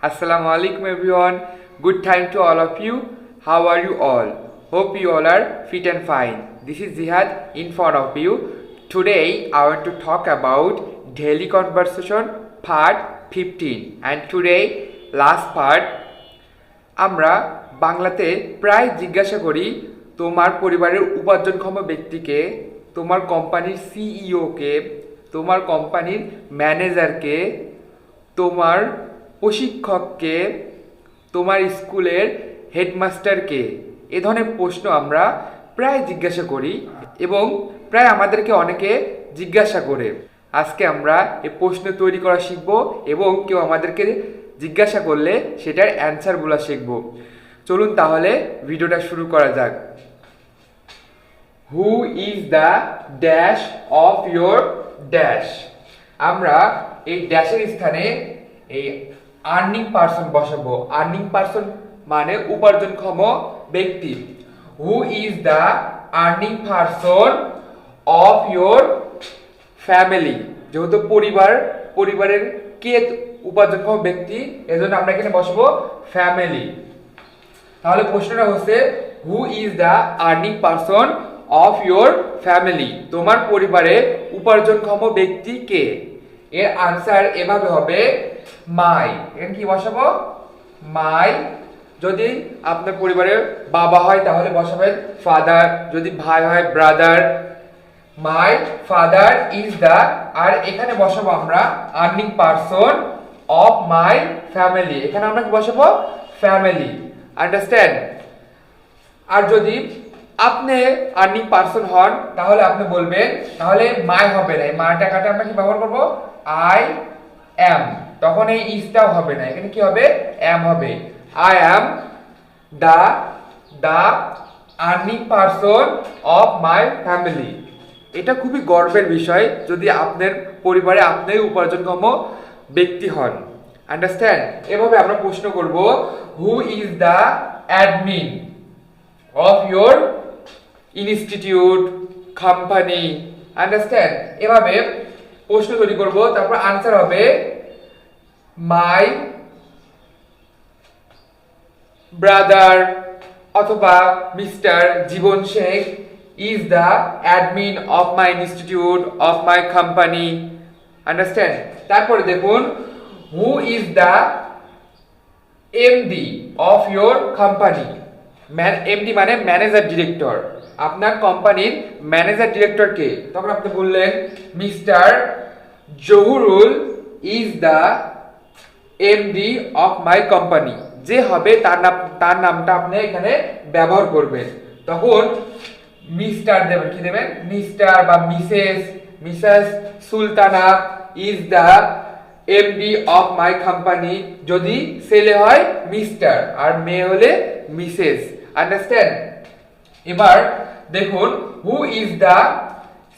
Assalamu alaikum everyone. Good time to all of you. How are you all? Hope you all are fit and fine. This is Zihad in front of you. Today I want to talk about daily conversation part 15 and today last part আমরা বাংলাতে প্রায় জিজ্ঞাসা করি তোমার পরিবারের উপার্জনক্ষম ব্যক্তিকে, তোমার কোম্পানির সিইও কে, তোমার কোম্পানির ম্যানেজারকে, তোমার প্রশিক্ষককে, তোমার স্কুলের হেডমাস্টারকে। এ ধরনের প্রশ্ন আমরা প্রায় জিজ্ঞাসা করি এবং প্রায় আমাদেরকে অনেকে জিজ্ঞাসা করে। আজকে আমরা এই প্রশ্ন তৈরি করা শিখব এবং কেউ আমাদেরকে জিজ্ঞাসা করলে সেটার অ্যান্সারগুলো শিখব। চলুন তাহলে ভিডিওটা শুরু করা যাক। হু is the dash of your dash? আমরা এই ড্যাশের স্থানে এই আর্নিং পারসন বসাবো। আর্নিং পারসন মানে উপার্জনক্ষম ব্যক্তি। হু is the earning person of your family? যেহেতু পরিবারের কে উপার্জনক্ষম ব্যক্তি, এজন্য আমরা এখানে বসাবো ফ্যামিলি। তাহলে প্রশ্নটা হচ্ছে হু is the earning person of your family? তোমার পরিবারে উপার্জনক্ষম ব্যক্তি কে? এর আনসার এভাবে হবে মাই। এখানে কি বসাবো? মাই। যদি আপনার পরিবারের বাবা হয় তাহলে বসাবেন ফাদার, যদি ভাই হয় brother. My father is the, আর এখানে বসাবো আমরা earning person of my family. এখানে আমরা কি বসাবো? ফ্যামিলি। আন্ডারস্ট্যান্ড? আর যদি আপনি আর্নিং পারসন হন তাহলে আপনি বলবেন, তাহলে মাই হবে না, এই মাটা কাটে আমরা কি ব্যবহার করব? I am. তখন এই ইজটাও হবে না, এখানে কি হবে? অ্যাম হবে। I am the earning person of my family. এটা খুবই গর্বের বিষয় যদি আপনার পরিবারে আপনি উপার্জনক্ষম ব্যক্তি হন। আন্ডারস্ট্যান্ড? এভাবে আমরা প্রশ্ন করব who is the admin of your institute, company. Understand? এভাবে প্রশ্ন তৈরি করব, তারপর আনসার হবে মাই ব্রাদার অথবা mister Jibon Sheikh is the admin of my institute of my company. Understand? তারপরে দেখুন who is the MD of your company? MD মানে ম্যানেজার ডিরেক্টর। আপনার কোম্পানির ম্যানেজার ডিরেক্টর কে? তখন আপনি বললেন mister Zahurul is the MD of my company. যে হবে তার নামটা আপনি এখানে ব্যবহার করবেন। তখন মিস্টার দেবেন, কি দেবেন? মিস্টার বা Mrs Sultana is the MD of my company. যদি ছেলে হয় মিস্টার আর মেয়ে হলে মিসেস। আন্ডারস্ট্যান্ড? এবার দেখুন হু ইজ দ্য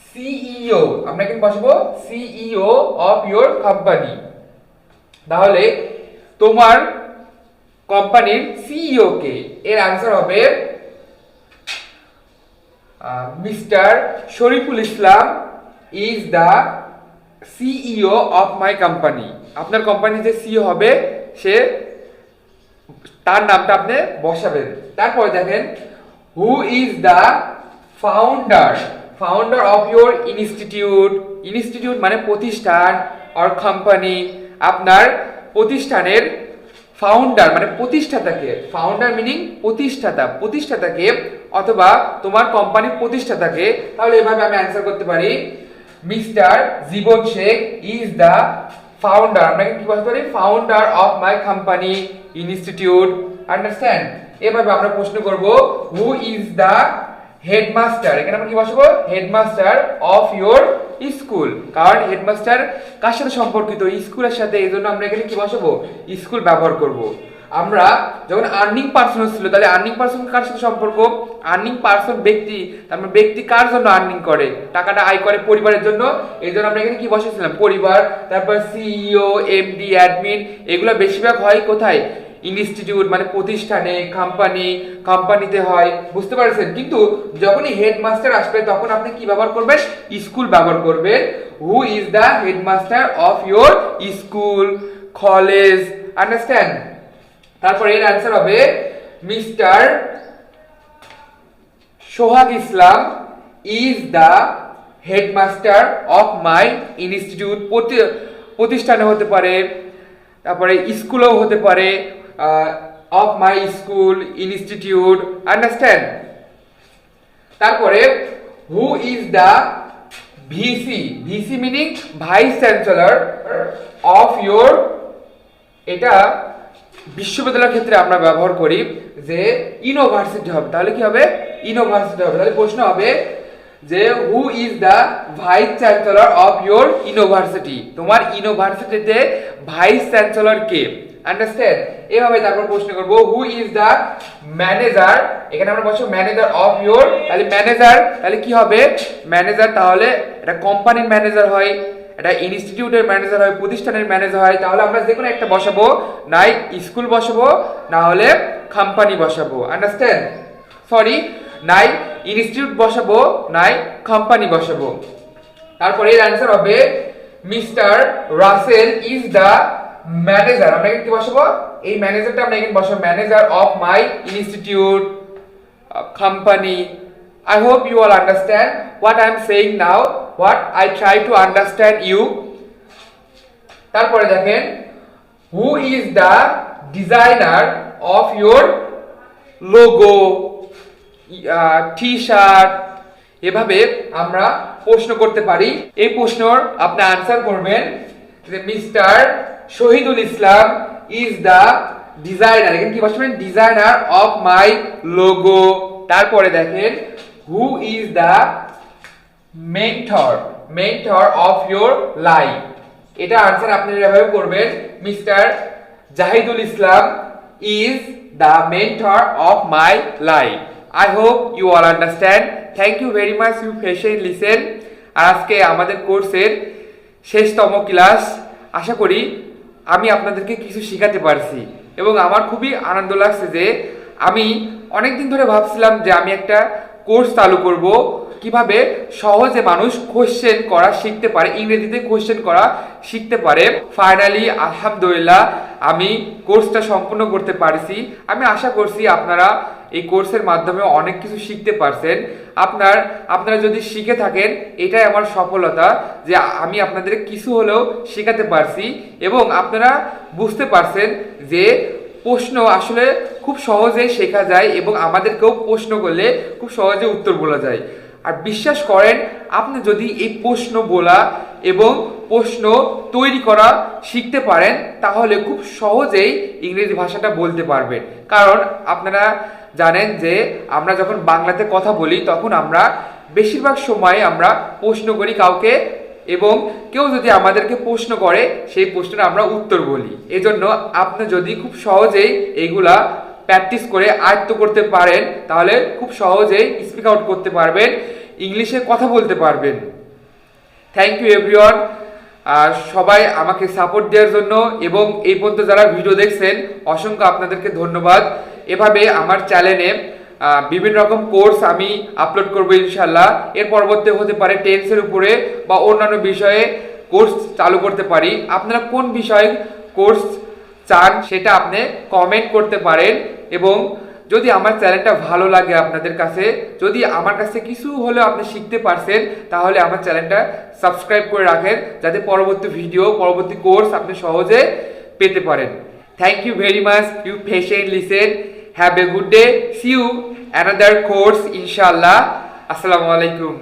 সিইও? আমরা কি বসাবো? CEO of your company. তাহলে তোমার কোম্পানির সিইও কে? এর আনসার হবে mister Shariful Islam is the CEO of my company. আপনার কোম্পানির যে সিইও হবে সে তার নামটা আপনি বসাবেন। তারপর দেখেন who is the founder of your institute? Institute মানে প্রতিষ্ঠান অর কোম্পানি। আপনার প্রতিষ্ঠানের ফাউন্ডার মানে প্রতিষ্ঠাতাকে, ফাউন্ডার মিনিং প্রতিষ্ঠাতাকে অথবা তোমার কোম্পানির প্রতিষ্ঠাতাকে। তাহলে এভাবে আমি অ্যান্সার করতে পারি mister Jibon Sheikh is the founder. আমরা কি বলতে পারি? Founder of my company institute. Understand? এভাবে আমরা প্রশ্ন করব হু ইজ দ্য হেডমাস্টার? এখানে আমরা কি বসাবো? Headmaster of your school. কারণ হেডমাস্টার কার সাথে সম্পর্কিত? স্কুলের সাথে। এই জন্য আমরা এখানে কি বসাবো? স্কুল ব্যবহার করব। আমরা যখন আর্নিং পারসন ছিল তাহলে আর্নিং পারসন কার সাথে সম্পর্ক? আর্নিং পারসন ব্যক্তি। তারপর ব্যক্তি কার জন্য আর্নিং করে? টাকাটা আয় করে পরিবারের জন্য। এই জন্য আমরা এখানে কি বসেছিলাম? পরিবার। তারপর সিইও, এমডি, অ্যাডমিন, এগুলো বেশিরভাগ হয় কোথায়? ইনস্টিটিউট মানে প্রতিষ্ঠানে, কোম্পানিতে হয়। বুঝতে পারছেন? কিন্তু যখনই হেডমাস্টার আসবে তখন আপনি কি ব্যবহার করবেন? স্কুল ব্যবহার করবেন। Who is the headmaster of your school, college, understand? তারপর এর অ্যান্সার হবে mister Sohag Islam is the headmaster of my institute. প্রতিষ্ঠানে হতে পারে, তারপরে স্কুলেও হতে পারে, of my school, institute, understand? তারপরে who is the VC? VC meaning vice chancellor of your. এটা বিশ্ববিদ্যালয়ের ক্ষেত্রে আমরা ব্যবহার করি যে ইউনিভার্সিটি হবে, তাহলে কি হবে? ইউনিভার্সিটি হবে। তাহলে প্রশ্ন হবে যে হু is the vice chancellor of your university? তোমার ইউনিভার্সিটিতে ভাইস চ্যান্সেলর কে? আন্ডারস্ট্যান্ড? এভাবে তারপর প্রশ্ন করব হু ইজ দ্য ম্যানেজার? এখানে আমরা বলছি ম্যানেজার অফ ইয়োর, তাহলে ম্যানেজার, তাহলে কি হবে? ম্যানেজার তাহলে এটা কোম্পানির ম্যানেজার হয়, এটা ইনস্টিটিউটের ম্যানেজার হয়, প্রতিষ্ঠানের ম্যানেজার হয়। তাহলে আমরা যে কোনো একটা বসাবো, নাই স্কুল বসাবো, না হলে কোম্পানি বসাবো। আন্ডারস্ট্যান্ড? সরি, নাই ইনস্টিটিউট বসাবো, নাই কোম্পানি বসাবো। তারপরে এর অ্যান্সার হবে mister Russell is the manager. আমরা এখানে কি বসাবো? এই ম্যানেজারটা আমরা এখানে বসাবো manager of my institute, company. I hope you all understand what I am saying now, what I try to understand you. তারপরে দেখেন who is the designer of your logo, T-shirt. এভাবে আমরা প্রশ্ন করতে পারি। এই প্রশ্নের আপনি আনসার করবেন যে mister Shahidul Islam is the designer. এখানে কি বসবেন? Designer of my logo. তারপরে দেখেন who is the mentor of your life. এটা আনসার আপনি এভাবে করবেন mister Zahidul Islam is the mentor of my life. I hope you all understand. Thank you very much you patient listen. আর আজকে আমাদের কোর্সের শেষতম class. আশা করি আমি আপনাদেরকে কিছু শেখাতে পারছি এবং আমার খুবই আনন্দ লাগছে যে আমি অনেকদিন ধরে ভাবছিলাম যে আমি একটা কোর্স চালু করব কিভাবে সহজে মানুষ কোশ্চেন করা শিখতে পারে, ইংরেজিতে কোশ্চেন করা শিখতে পারে। ফাইনালি আলহামদুলিল্লাহ আমি কোর্সটা সম্পূর্ণ করতে পারছি। আমি আশা করছি আপনারা এই কোর্সের মাধ্যমে অনেক কিছু শিখতে পারছেন। আপনারা যদি শিখে থাকেন এটাই আমার সফলতা যে আমি আপনাদের কিছু হলেও শেখাতে পারছি এবং আপনারা বুঝতে পারছেন যে প্রশ্ন আসলে খুব সহজেই শেখা যায় এবং আমাদেরকেও প্রশ্ন করলে খুব সহজে উত্তর বলা যায়। আর বিশ্বাস করেন আপনি যদি এই প্রশ্ন বলা এবং প্রশ্ন তৈরি করা শিখতে পারেন তাহলে খুব সহজেই ইংরেজি ভাষাটা বলতে পারবেন। কারণ আপনারা জানেন যে আমরা যখন বাংলাতে কথা বলি তখন আমরা বেশিরভাগ সময় আমরা প্রশ্ন করি কাউকে এবং কেউ যদি আমাদেরকে প্রশ্ন করে সেই প্রশ্নের আমরা উত্তর বলি। এজন্য আপনি যদি খুব সহজেই এইগুলা প্র্যাকটিস করে আয়ত্ত করতে পারেন তাহলে খুব সহজেই স্পিক আউট করতে পারবেন, ইংলিশে কথা বলতে পারবেন। Thank you everyone. সবাই আমাকে সাপোর্ট দেওয়ার জন্য এবং এই পর্যন্ত যারা ভিডিও দেখছেন অসংখ্য আপনাদেরকে ধন্যবাদ। এভাবে আমার চ্যানেলে বিভিন্ন রকম কোর্স আমি আপলোড করব ইনশাল্লাহ। এর পরবর্তী হতে পারে টেন্সের উপরে বা অন্যান্য বিষয়ে কোর্স চালু করতে পারি। আপনারা কোন বিষয়ে কোর্স চান সেটা আপনি কমেন্ট করতে পারেন এবং যদি আমার চ্যানেলটা ভালো লাগে আপনাদের কাছে, যদি আমার কাছে কিছু হলেও আপনি শিখতে পারছেন তাহলে আমার চ্যানেলটা সাবস্ক্রাইব করে রাখেন যাতে পরবর্তী ভিডিও, পরবর্তী কোর্স আপনি সহজে পেতে পারেন। Thank you very much you patient listen. Have a good day. See you another course ইনশাআল্লাহ। আসসালামু আলাইকুম।